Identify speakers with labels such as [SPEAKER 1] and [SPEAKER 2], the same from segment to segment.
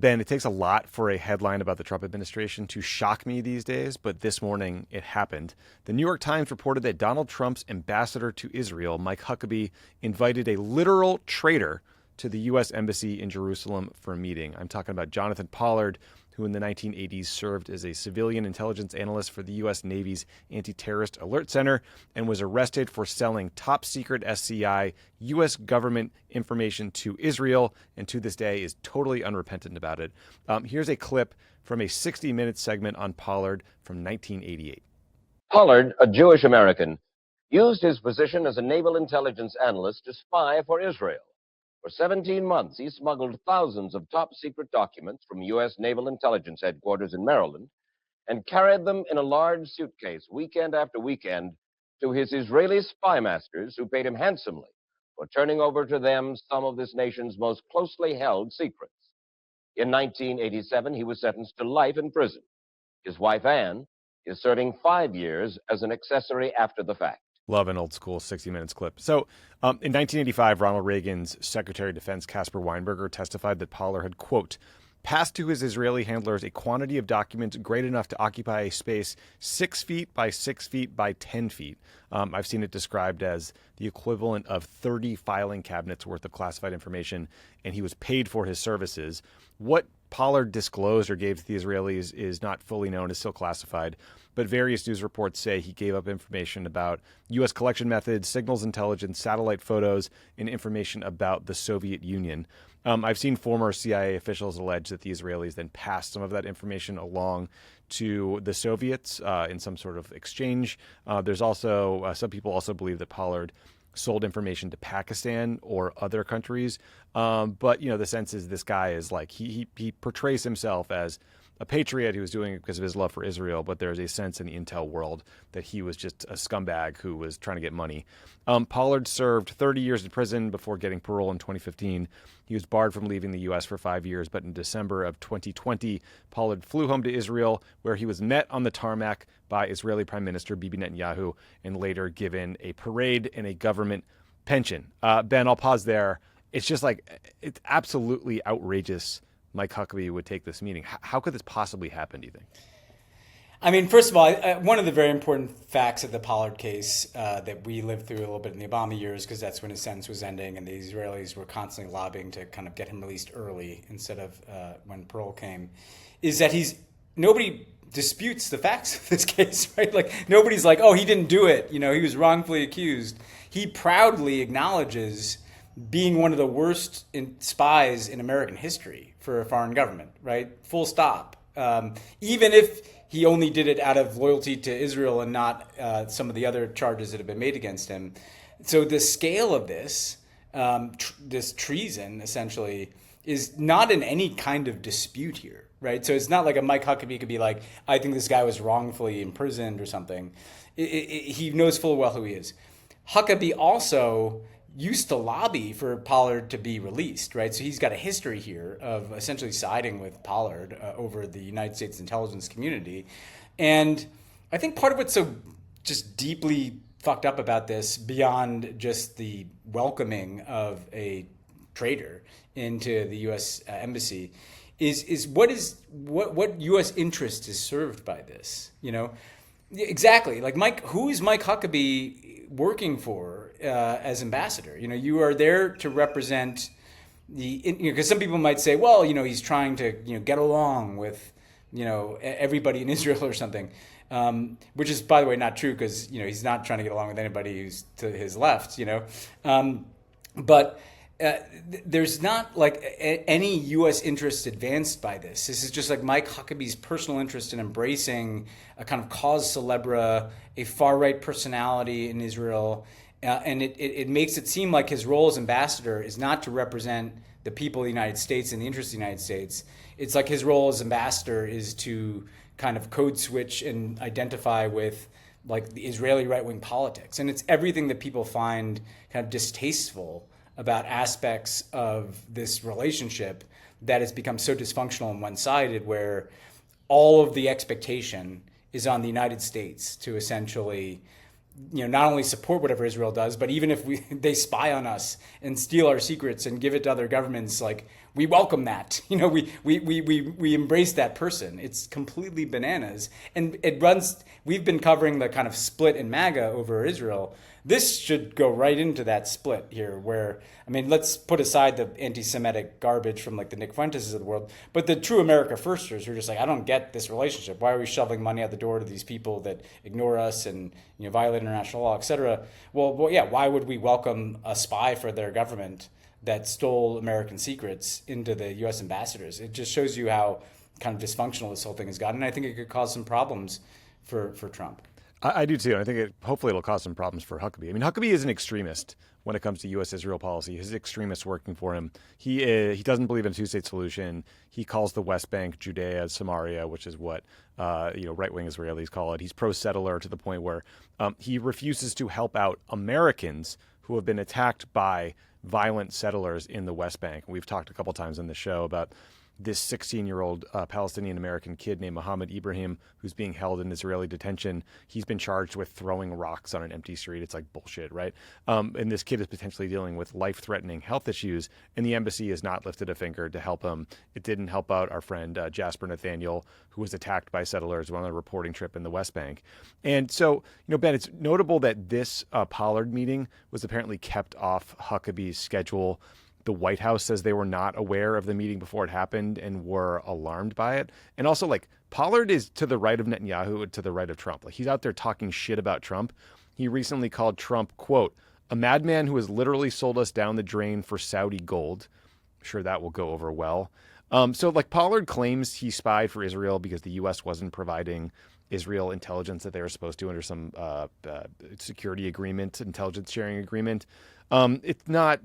[SPEAKER 1] Ben, it takes a lot for a headline about the Trump administration to shock me these days, but this morning it happened. The New York Times reported that Donald Trump's ambassador to Israel, Mike Huckabee, invited a literal traitor to the U.S. Embassy in Jerusalem for a meeting. I'm talking about Jonathan Pollard, who in the 1980s served as a civilian intelligence analyst for the U.S. Navy's Anti-Terrorist Alert Center and was arrested for selling top-secret SCI U.S. government information to Israel, and to this day is totally unrepentant about it. Here's a clip from a 60-minute segment on Pollard from 1988.
[SPEAKER 2] Pollard, a Jewish American, used his position as a naval intelligence analyst to spy for Israel. For 17 months, he smuggled thousands of top-secret documents from U.S. Naval Intelligence Headquarters in Maryland and carried them in a large suitcase weekend after weekend to his Israeli spy masters, who paid him handsomely for turning over to them some of this nation's most closely held secrets. In 1987, he was sentenced to life in prison. His wife, Anne, is serving 5 years as an accessory after the fact.
[SPEAKER 1] Love an old school 60 Minutes clip. So in 1985, Ronald Reagan's Secretary of Defense Caspar Weinberger testified that Pollard had, quote, passed to his Israeli handlers a quantity of documents great enough to occupy a space 6 feet by 6 feet by 10 feet. I've seen it described as the equivalent of 30 filing cabinets worth of classified information, and he was paid for his services. What Pollard disclosed or gave to the Israelis is not fully known, is still classified, but various news reports say he gave up information about U.S. collection methods, signals intelligence, satellite photos, and information about the Soviet Union. I've seen former CIA officials allege that the Israelis then passed some of that information along to the Soviets in some sort of exchange. There's also some people also believe that Pollard sold information to Pakistan or other countries. But, you know, the sense is this guy is like, he portrays himself as a patriot who was doing it because of his love for Israel, but there's a sense in the intel world that he was just a scumbag who was trying to get money. Pollard served 30 years in prison before getting parole in 2015. He was barred from leaving the U.S. for 5 years, but in December of 2020, Pollard flew home to Israel, where he was met on the tarmac by Israeli Prime Minister Bibi Netanyahu and later given a parade and a government pension. Ben, I'll pause there. It's just like, it's absolutely outrageous Mike Huckabee would take this meeting. How could this possibly happen, do you think?
[SPEAKER 3] I mean, first of all, one of the very important facts of the Pollard case that we lived through a little bit in the Obama years, because that's when his sentence was ending, and the Israelis were constantly lobbying to kind of get him released early instead of when parole came, is that nobody disputes the facts of this case, right? Like, nobody's like, oh, he didn't do it. You know, he was wrongfully accused. He proudly acknowledges being one of the worst spies in American history for a foreign government, right? Full stop. Even if he only did it out of loyalty to Israel and not some of the other charges that have been made against him. So the scale of this, this treason, essentially, is not in any kind of dispute here, right? So it's not like a Mike Huckabee could be like, I think this guy was wrongfully imprisoned or something. He knows full well who he is. Huckabee also used to lobby for Pollard to be released, right? So he's got a history here of essentially siding with Pollard over the United States intelligence community. And I think part of what's so just deeply fucked up about this, beyond just the welcoming of a traitor into the U.S. Embassy, is what U.S. interest is served by this, you know? Exactly. Like, who is Mike Huckabee working for as ambassador? You know, you are there to represent because some people might say, well, you know, he's trying to, you know, get along with, you know, everybody in Israel or something, which is, by the way, not true, because, you know, he's not trying to get along with anybody who's to his left, you know, but there's not like any U.S. interest advanced by this. This is just like Mike Huckabee's personal interest in embracing a kind of cause célèbre, a far-right personality in Israel. And it makes it seem like his role as ambassador is not to represent the people of the United States and the interests of the United States. It's like his role as ambassador is to kind of code switch and identify with like the Israeli right-wing politics. And it's everything that people find kind of distasteful about aspects of this relationship that has become so dysfunctional and one-sided, where all of the expectation is on the United States to essentially not only support whatever Israel does, but even if they spy on us and steal our secrets and give it to other governments, like we welcome that. We embrace that person. It's completely bananas, and it runs. We've been covering the kind of split in MAGA over Israel. This should go right into that split here, where, I mean, let's put aside the anti-Semitic garbage from like the Nick Fuentes of the world, but the true America Firsters who are just like, I don't get this relationship. Why are we shoveling money out the door to these people that ignore us and violate international law, et cetera? Well, yeah, why would we welcome a spy for their government that stole American secrets into the U.S. ambassadors? It just shows you how kind of dysfunctional this whole thing has gotten. And I think it could cause some problems for Trump.
[SPEAKER 1] I do too. I think hopefully it'll cause some problems for Huckabee. I mean, Huckabee is an extremist when it comes to U.S.-Israel policy. His extremists working for him. He doesn't believe in a two-state solution. He calls the West Bank Judea Samaria, which is what right-wing Israelis call it. He's pro-settler to the point where he refuses to help out Americans who have been attacked by violent settlers in the West Bank. We've talked a couple times on the show about this 16-year-old Palestinian-American kid named Mohammed Ibrahim, who's being held in Israeli detention. He's been charged with throwing rocks on an empty street. It's like bullshit, right? And this kid is potentially dealing with life-threatening health issues, and the embassy has not lifted a finger to help him. It didn't help out our friend Jasper Nathaniel, who was attacked by settlers on a reporting trip in the West Bank. And so, Ben, it's notable that this Pollard meeting was apparently kept off Huckabee's schedule. The White House says they were not aware of the meeting before it happened and were alarmed by it. And also, like, Pollard is to the right of Netanyahu and to the right of Trump. Like, he's out there talking shit about Trump. He recently called Trump, quote, a madman who has literally sold us down the drain for Saudi gold. I'm sure that will go over well. So, like, Pollard claims he spied for Israel because the U.S. wasn't providing Israel intelligence that they were supposed to under some security agreement, intelligence sharing agreement. It's not,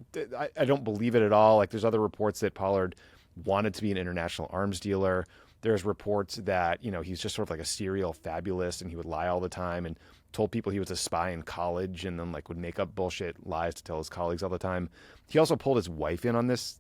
[SPEAKER 1] I don't believe it at all. Like, there's other reports that Pollard wanted to be an international arms dealer. There's reports that, he's just sort of like a serial fabulist and he would lie all the time and told people he was a spy in college and then like would make up bullshit lies to tell his colleagues all the time. He also pulled his wife in on this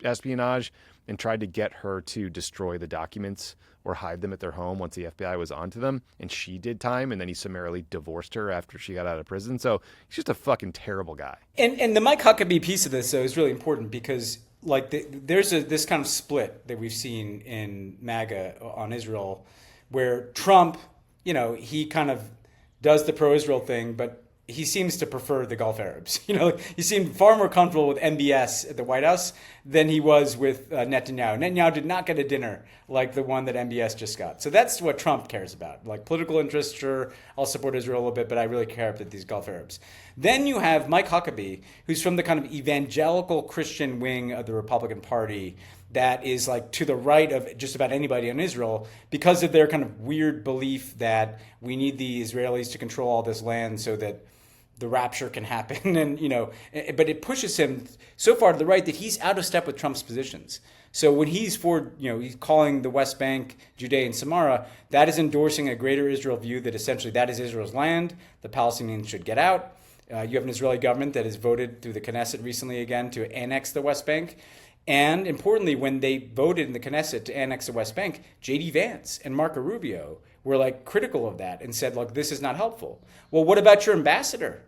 [SPEAKER 1] espionage and tried to get her to destroy the documents or hide them at their home once the FBI was onto them. And she did time, and then he summarily divorced her after she got out of prison. So he's just a fucking terrible guy.
[SPEAKER 3] And the Mike Huckabee piece of this, though, is really important because like there's this kind of split that we've seen in MAGA on Israel where Trump, he kind of does the pro-Israel thing, but he seems to prefer the Gulf Arabs. He seemed far more comfortable with MBS at the White House than he was with Netanyahu. Netanyahu did not get a dinner like the one that MBS just got. So that's what Trump cares about. Like political interest, sure, I'll support Israel a little bit, but I really care about these Gulf Arabs. Then you have Mike Huckabee, who's from the kind of evangelical Christian wing of the Republican Party that is like to the right of just about anybody in Israel because of their kind of weird belief that we need the Israelis to control all this land so that the rapture can happen. And, but it pushes him so far to the right that he's out of step with Trump's positions. So when he's he's calling the West Bank, Judea and Samaria, that is endorsing a greater Israel view that essentially that is Israel's land. The Palestinians should get out. You have an Israeli government that has voted through the Knesset recently again to annex the West Bank. And importantly, when they voted in the Knesset to annex the West Bank, J.D. Vance and Marco Rubio were like critical of that and said, look, this is not helpful. Well, what about your ambassador?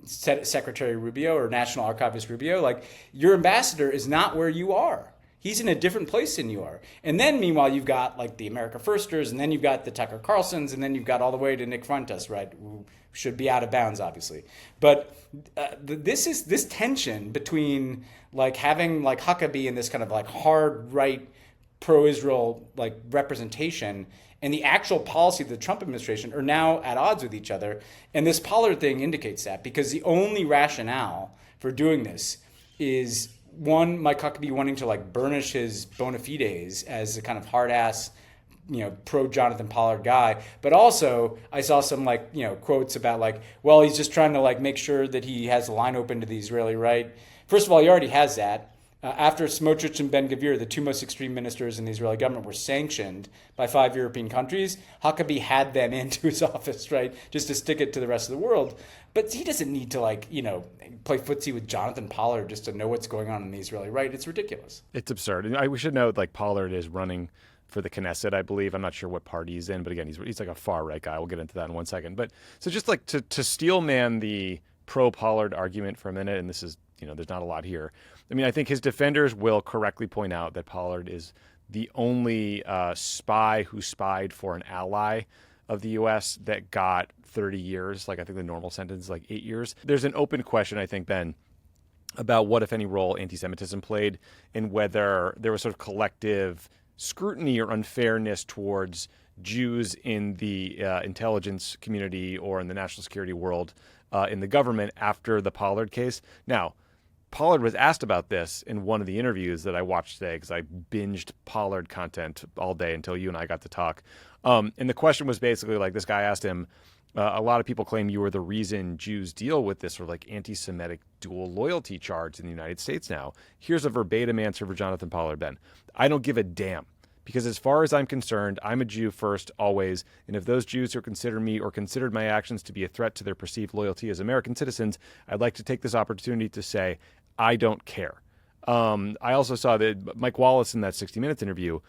[SPEAKER 3] Secretary Rubio or National Archivist Rubio, like your ambassador is not where you are. He's in a different place than you are. And then meanwhile, you've got like the America Firsters, and then you've got the Tucker Carlsons, and then you've got all the way to Nick Fuentes, right? Who should be out of bounds, obviously. But this tension between like having like Huckabee and this kind of like hard right pro-Israel like representation and the actual policy of the Trump administration are now at odds with each other. And this Pollard thing indicates that because the only rationale for doing this is one, Mike Huckabee wanting to like burnish his bona fides as a kind of hard ass, pro Jonathan Pollard guy. But also I saw some like, quotes about like, well, he's just trying to like make sure that he has the line open to the Israeli right. First of all, he already has that. After Smotrich and Ben-Gvir, the two most extreme ministers in the Israeli government, were sanctioned by 5 European countries, Huckabee had them into his office, right, just to stick it to the rest of the world. But he doesn't need to, play footsie with Jonathan Pollard just to know what's going on in the Israeli right. It's ridiculous.
[SPEAKER 1] It's absurd. And we should note, Pollard is running for the Knesset, I believe. I'm not sure what party he's in, but again, he's like a far right guy. We'll get into that in one second. But so just like to steel man the pro Pollard argument for a minute, and this is, there's not a lot here. I mean, I think his defenders will correctly point out that Pollard is the only spy who spied for an ally of the U.S. that got 30 years. Like, I think the normal sentence is like 8 years. There's an open question, I think, Ben, about what, if any, role anti-Semitism played and whether there was sort of collective scrutiny or unfairness towards Jews in the intelligence community or in the national security world in the government after the Pollard case. Now, Pollard was asked about this in one of the interviews that I watched today because I binged Pollard content all day until you and I got to talk. And the question was basically like, this guy asked him, a lot of people claim you are the reason Jews deal with this sort of like anti-Semitic dual loyalty charge in the United States now. Here's a verbatim answer for Jonathan Pollard, Ben. I don't give a damn. Because as far as I'm concerned, I'm a Jew first, always. And if those Jews who consider me or considered my actions to be a threat to their perceived loyalty as American citizens, I'd like to take this opportunity to say, I don't care. I also saw that Mike Wallace in that 60 Minutes interview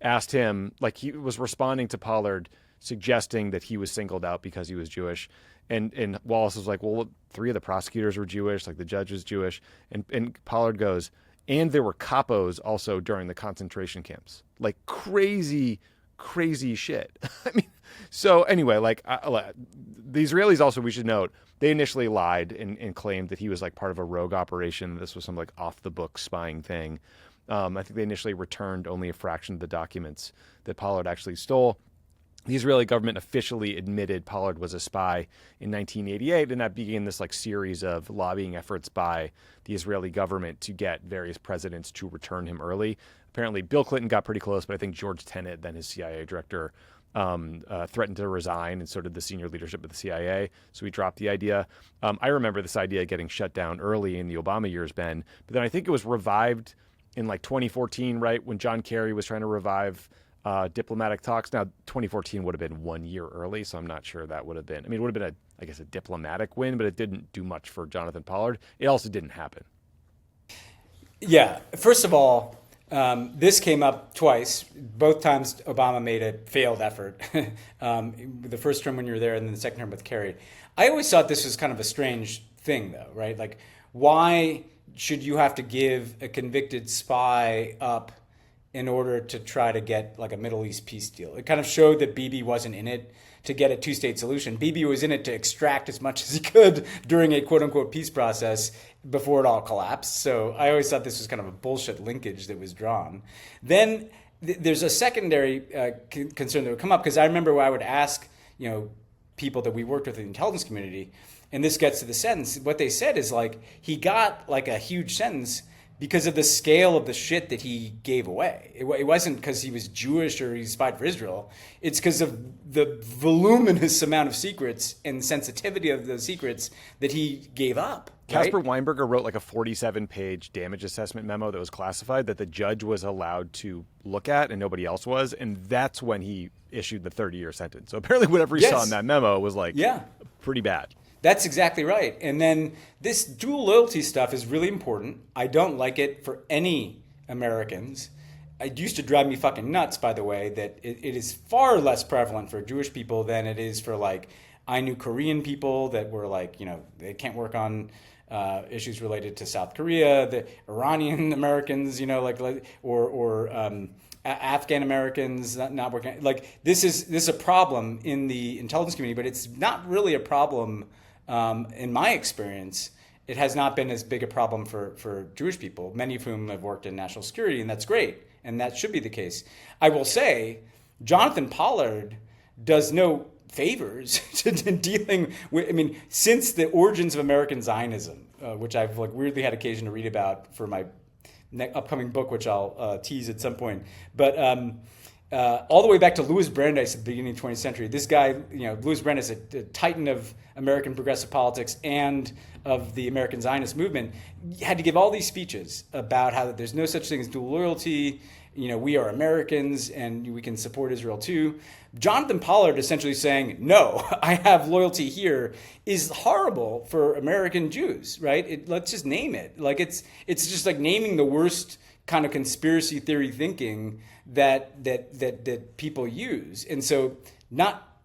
[SPEAKER 1] asked him, like he was responding to Pollard, suggesting that he was singled out because he was Jewish. And Wallace was like, well, 3 of the prosecutors were Jewish, like the judge was Jewish. And Pollard goes, and there were capos also during the concentration camps. Like crazy, crazy shit. I mean, so anyway, like the Israelis also, we should note, they initially lied and claimed that he was like part of a rogue operation. This was some like off the book spying thing. I think they initially returned only a fraction of the documents that Pollard actually stole. The Israeli government officially admitted Pollard was a spy in 1988, and that began this like series of lobbying efforts by the Israeli government to get various presidents to return him early. Apparently, Bill Clinton got pretty close, but I think George Tenet, then his CIA director, threatened to resign, and so did the senior leadership of the CIA. So he dropped the idea. I remember this idea getting shut down early in the Obama years, Ben, but then I think it was revived in like 2014, right, when John Kerry was trying to revive diplomatic talks. Now, 2014 would have been 1 year early, so I'm not sure that would have been. I mean, it would have been a diplomatic win, but it didn't do much for Jonathan Pollard. It also didn't happen.
[SPEAKER 3] Yeah. First of all, this came up twice. Both times Obama made a failed effort. The first term when you were there, and then the second term with Kerry. I always thought this was kind of a strange thing, though, right? Like, why should you have to give a convicted spy up in order to try to get like a Middle East peace deal? It kind of showed that Bibi wasn't in it to get a two-state solution. Bibi was in it to extract as much as he could during a quote-unquote peace process before it all collapsed. So I always thought this was kind of a bullshit linkage that was drawn. Then there's a secondary concern that would come up, because I remember when I would ask, people that we worked with in the intelligence community, and this gets to the sentence, what they said is like, he got like a huge sentence because of the scale of the shit that he gave away. It wasn't because he was Jewish or he spied for Israel. It's because of the voluminous amount of secrets and sensitivity of those secrets that he gave up.
[SPEAKER 1] Caspar Weinberger wrote like a 47-page damage assessment memo that was classified that the judge was allowed to look at and nobody else was. And that's when he issued the 30-year sentence. So apparently whatever he saw in that memo was like pretty bad.
[SPEAKER 3] That's exactly right. And then this dual loyalty stuff is really important. I don't like it for any Americans. It used to drive me fucking nuts, by the way, that it is far less prevalent for Jewish people than it is for, like, I knew Korean people that were like, they can't work on issues related to South Korea, the Iranian Americans, or Afghan Americans not working. Like, this is a problem in the intelligence community, but it's not really a problem. In my experience, it has not been as big a problem for Jewish people, many of whom have worked in national security, and that's great, and that should be the case. I will say, Jonathan Pollard does no favors to dealing with, since the origins of American Zionism, which I've weirdly had occasion to read about for my upcoming book, which I'll tease at some point, but all the way back to Louis Brandeis at the beginning of the 20th century. This guy, Louis Brandeis, a titan of American progressive politics and of the American Zionist movement, had to give all these speeches about how there's no such thing as dual loyalty. We are Americans and we can support Israel too. Jonathan Pollard essentially saying, no, I have loyalty here, is horrible for American Jews, right? Let's just name it. Like, it's just like naming the worst kind of conspiracy theory thinking that people use. And so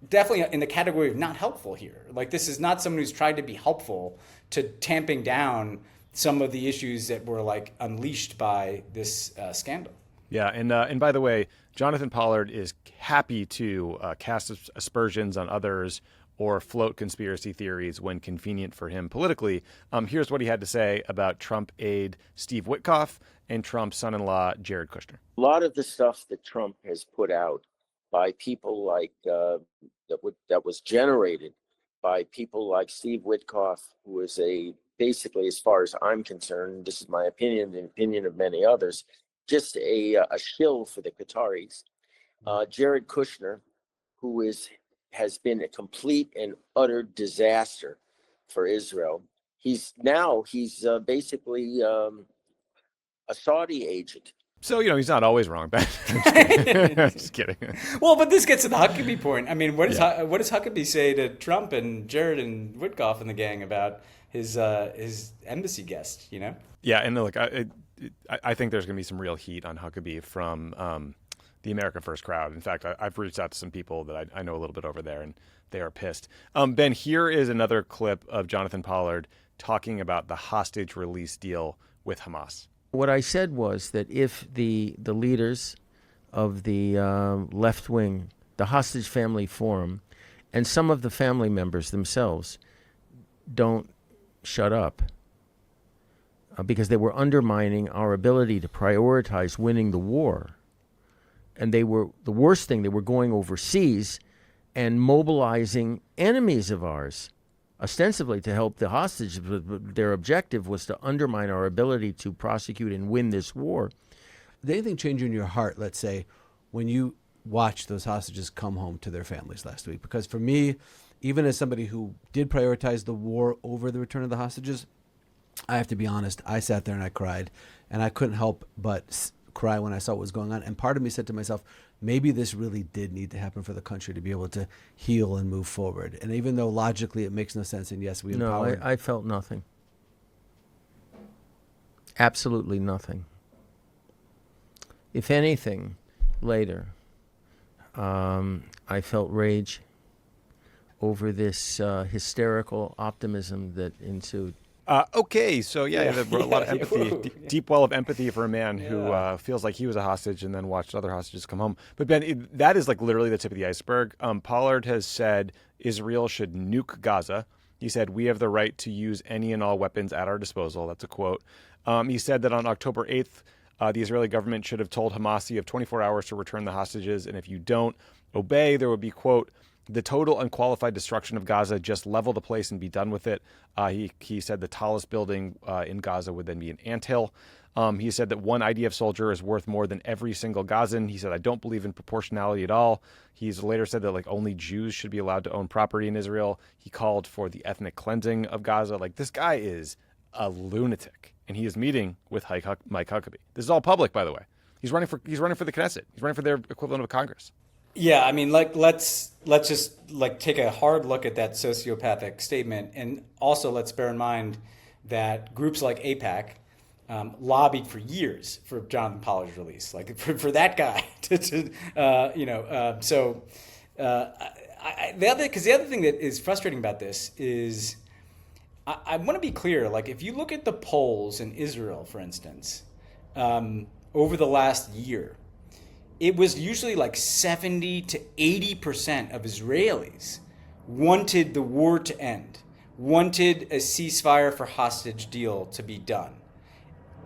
[SPEAKER 3] definitely in the category of not helpful here. Like, this is not someone who's tried to be helpful to tamping down some of the issues that were like unleashed by this scandal.
[SPEAKER 1] Yeah, and by the way, Jonathan Pollard is happy to cast aspersions on others or float conspiracy theories when convenient for him politically. Here's what he had to say about Trump aide Steve Witkoff and Trump's son-in-law Jared Kushner.
[SPEAKER 4] A lot of the stuff that Trump has put out by people like that was generated by people like Steve Witkoff, who is basically, as far as I'm concerned, this is my opinion, the opinion of many others, just a shill for the Qataris. Jared Kushner, who has been a complete and utter disaster for Israel. He's basically a Saudi agent.
[SPEAKER 1] So, he's not always wrong, Ben. Just kidding.
[SPEAKER 3] Well, but this gets to the Huckabee point. I mean, what does Huckabee say to Trump and Jared and Witkoff and the gang about his embassy guest,
[SPEAKER 1] Yeah, and look, I think there's going to be some real heat on Huckabee from the America First crowd. In fact, I've reached out to some people that I know a little bit over there, and they are pissed. Ben, here is another clip of Jonathan Pollard talking about the hostage release deal with Hamas.
[SPEAKER 5] What I said was that if the leaders of the left wing, the Hostage Family Forum, and some of the family members themselves don't shut up, because they were undermining our ability to prioritize winning the war. And the worst thing, they were going overseas and mobilizing enemies of ours, ostensibly to help the hostages, but their objective was to undermine our ability to prosecute and win this war.
[SPEAKER 6] Did anything change in your heart, let's say, when you watched those hostages come home to their families last week? Because for me, even as somebody who did prioritize the war over the return of the hostages, I have to be honest, I sat there and I cried, and I couldn't help but cry when I saw what was going on. And part of me said to myself, maybe this really did need to happen for the country to be able to heal and move forward. And even though logically it makes no sense, and yes, we empowered.
[SPEAKER 5] No, I felt nothing. Absolutely nothing. If anything, later, I felt rage over this hysterical optimism that ensued.
[SPEAKER 1] Okay, so a lot of empathy, deep well of empathy for a man who feels like he was a hostage and then watched other hostages come home. But Ben, that is like literally the tip of the iceberg. Pollard has said Israel should nuke Gaza. He said, "We have the right to use any and all weapons at our disposal." That's a quote. He said that on October 8th, the Israeli government should have told Hamas you have 24 hours to return the hostages, and if you don't obey, there would be, quote, the total unqualified destruction of Gaza. Just level the place and be done with it. He said the tallest building in Gaza would then be an anthill. He said that one IDF soldier is worth more than every single Gazan. He said, I don't believe in proportionality at all. He's later said that like only Jews should be allowed to own property in Israel. He called for the ethnic cleansing of Gaza. Like, this guy is a lunatic, and he is meeting with Mike Huckabee. This is all public, by the way. He's running for the Knesset. He's running for their equivalent of a Congress.
[SPEAKER 3] Yeah, I mean, like let's just like take a hard look at that sociopathic statement, and also let's bear in mind that groups like AIPAC lobbied for years for Jonathan Pollard's release, like for that guy the other thing that is frustrating about this is I want to be clear. Like, if you look at the polls in Israel, for instance, over the last year, it was usually like 70 to 80% of Israelis wanted the war to end, wanted a ceasefire for hostage deal to be done.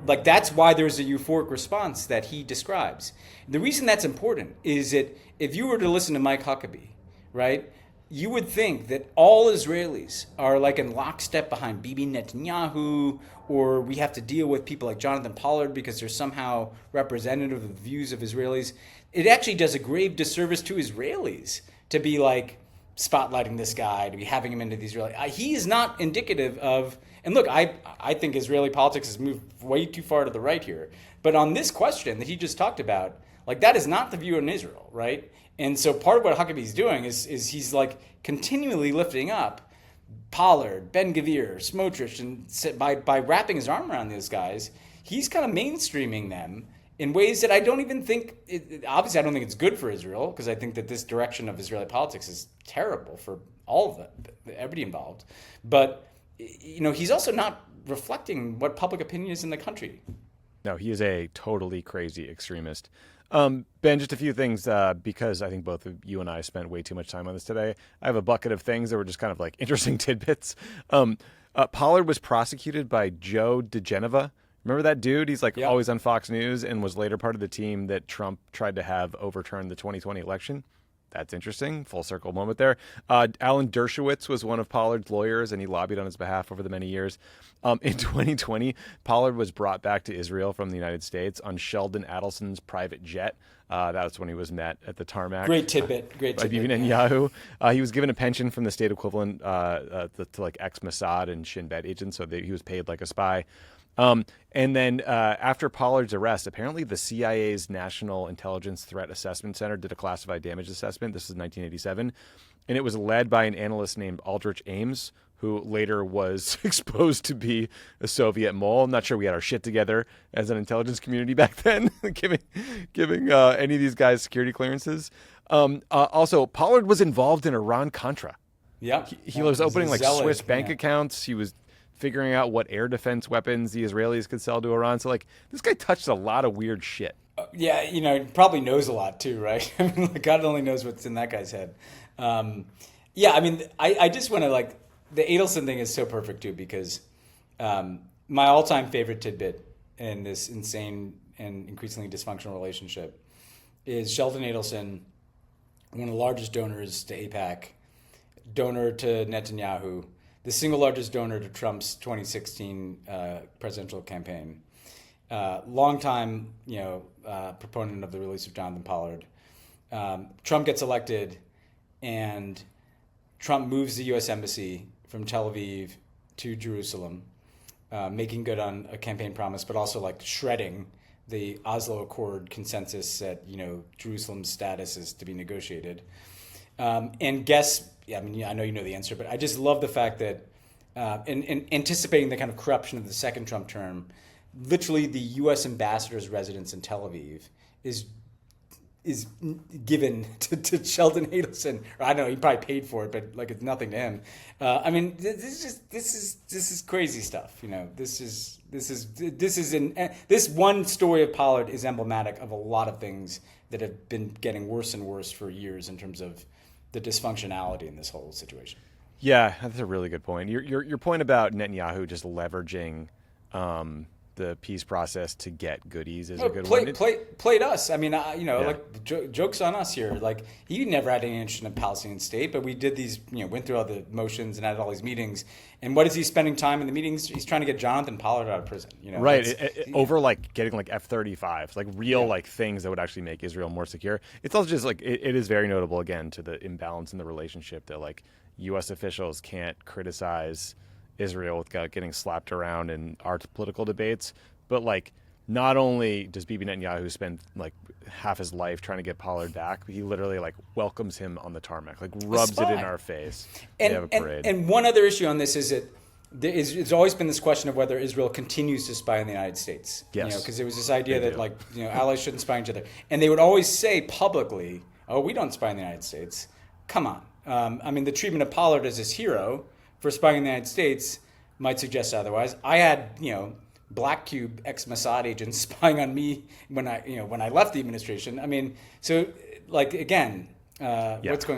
[SPEAKER 3] Like, that's why there's a euphoric response that he describes. The reason that's important is that if you were to listen to Mike Huckabee, right, you would think that all Israelis are like in lockstep behind Bibi Netanyahu, or we have to deal with people like Jonathan Pollard because they're somehow representative of the views of Israelis. It actually does a grave disservice to Israelis to be like spotlighting this guy, to be having him into the Israeli. He is not indicative of, and look, I think Israeli politics has moved way too far to the right here. But on this question that he just talked about, like, that is not the view in Israel, right? And so part of what Huckabee's doing is he's like continually lifting up Pollard, Ben-Gvir, Smotrich, and by wrapping his arm around those guys, he's kind of mainstreaming them in ways that I don't even think, obviously I don't think it's good for Israel, because I think that this direction of Israeli politics is terrible for all of them, everybody involved. But, he's also not reflecting what public opinion is in the country.
[SPEAKER 1] No, he is a totally crazy extremist. Ben, just a few things, because I think both of you and I spent way too much time on this today. I have a bucket of things that were just kind of like interesting tidbits. Pollard was prosecuted by Joe DeGeneva. Remember that dude? He's always on Fox News and was later part of the team that Trump tried to have overturn the 2020 election. That's interesting. Full circle moment there. Alan Dershowitz was one of Pollard's lawyers, and he lobbied on his behalf over the many years. In 2020, Pollard was brought back to Israel from the United States on Sheldon Adelson's private jet. That was when he was met at the tarmac.
[SPEAKER 3] Great tidbit.
[SPEAKER 1] By Bibi Netanyahu. He was given a pension from the state equivalent to ex-Mossad and Shin Bet agents, so he was paid like a spy. And then after Pollard's arrest, apparently the CIA's National Intelligence Threat Assessment Center did a classified damage assessment. This is 1987. And it was led by an analyst named Aldrich Ames, who later was exposed to be a Soviet mole. I'm not sure we had our shit together as an intelligence community back then, giving any of these guys security clearances. Also, Pollard was involved in Iran-Contra.
[SPEAKER 3] Yeah.
[SPEAKER 1] He was opening Swiss bank
[SPEAKER 3] yeah.
[SPEAKER 1] accounts. He was figuring out what air defense weapons the Israelis could sell to Iran. So, this guy touched a lot of weird shit.
[SPEAKER 3] Yeah, he probably knows a lot too, right? I mean, God only knows what's in that guy's head. I just want to, the Adelson thing is so perfect too, because my all-time favorite tidbit in this insane and increasingly dysfunctional relationship is Sheldon Adelson, one of the largest donors to AIPAC, donor to Netanyahu, the single largest donor to Trump's 2016 presidential campaign. Longtime, proponent of the release of Jonathan Pollard. Trump gets elected, and Trump moves the U.S. Embassy from Tel Aviv to Jerusalem, making good on a campaign promise, but also shredding the Oslo Accord consensus that Jerusalem's status is to be negotiated. And guess. I know you know the answer, but I just love the fact that in anticipating the kind of corruption of the second Trump term, literally the U.S. ambassador's residence in Tel Aviv is given to Sheldon Adelson. Or I don't know, he probably paid for it, but it's nothing to him. This is crazy stuff. This one story of Pollard is emblematic of a lot of things that have been getting worse and worse for years in terms of the dysfunctionality in this whole situation.
[SPEAKER 1] Yeah, that's a really good point. Your point about Netanyahu just leveraging the peace process to get goodies is a good one.
[SPEAKER 3] Played us. Jokes on us here. He never had any interest in a Palestinian state, but we did these, went through all the motions and had all these meetings. And what is he spending time in the meetings? He's trying to get Jonathan Pollard out of prison.
[SPEAKER 1] Right. Over getting F-35s, real things that would actually make Israel more secure. It's also just it is very notable again to the imbalance in the relationship that U.S. officials can't criticize Israel without getting slapped around in our political debates. But not only does Bibi Netanyahu spend half his life trying to get Pollard back, but he literally welcomes him on the tarmac, rubs it in our face.
[SPEAKER 3] And,
[SPEAKER 1] they have a parade.
[SPEAKER 3] And one other issue on this is that there's always been this question of whether Israel continues to spy on the United States.
[SPEAKER 1] Yes.
[SPEAKER 3] Because there was this idea that allies shouldn't spy on each other. And they would always say publicly, oh, we don't spy on the United States. Come on. The treatment of Pollard as his hero for spying in the United States might suggest otherwise. I had, Black Cube ex-Mossad agents spying on me when I left the administration. What's going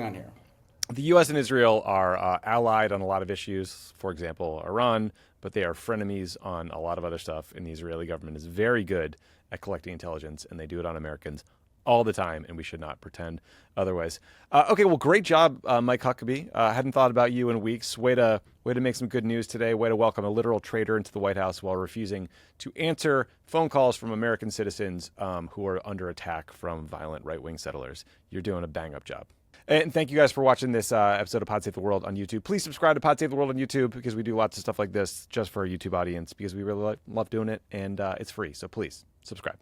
[SPEAKER 3] on here?
[SPEAKER 1] The U.S. and Israel are allied on a lot of issues, for example, Iran, but they are frenemies on a lot of other stuff, and the Israeli government is very good at collecting intelligence, and they do it on Americans all the time, and we should not pretend otherwise. Okay, well, great job, Mike Huckabee. I hadn't thought about you in weeks. Way to make some good news today. Way to welcome a literal traitor into the White House while refusing to answer phone calls from American citizens who are under attack from violent right-wing settlers. You're doing a bang-up job. And thank you guys for watching this episode of Pod Save the World on YouTube. Please subscribe to Pod Save the World on YouTube because we do lots of stuff like this just for our YouTube audience because we really love doing it, and it's free. So please subscribe.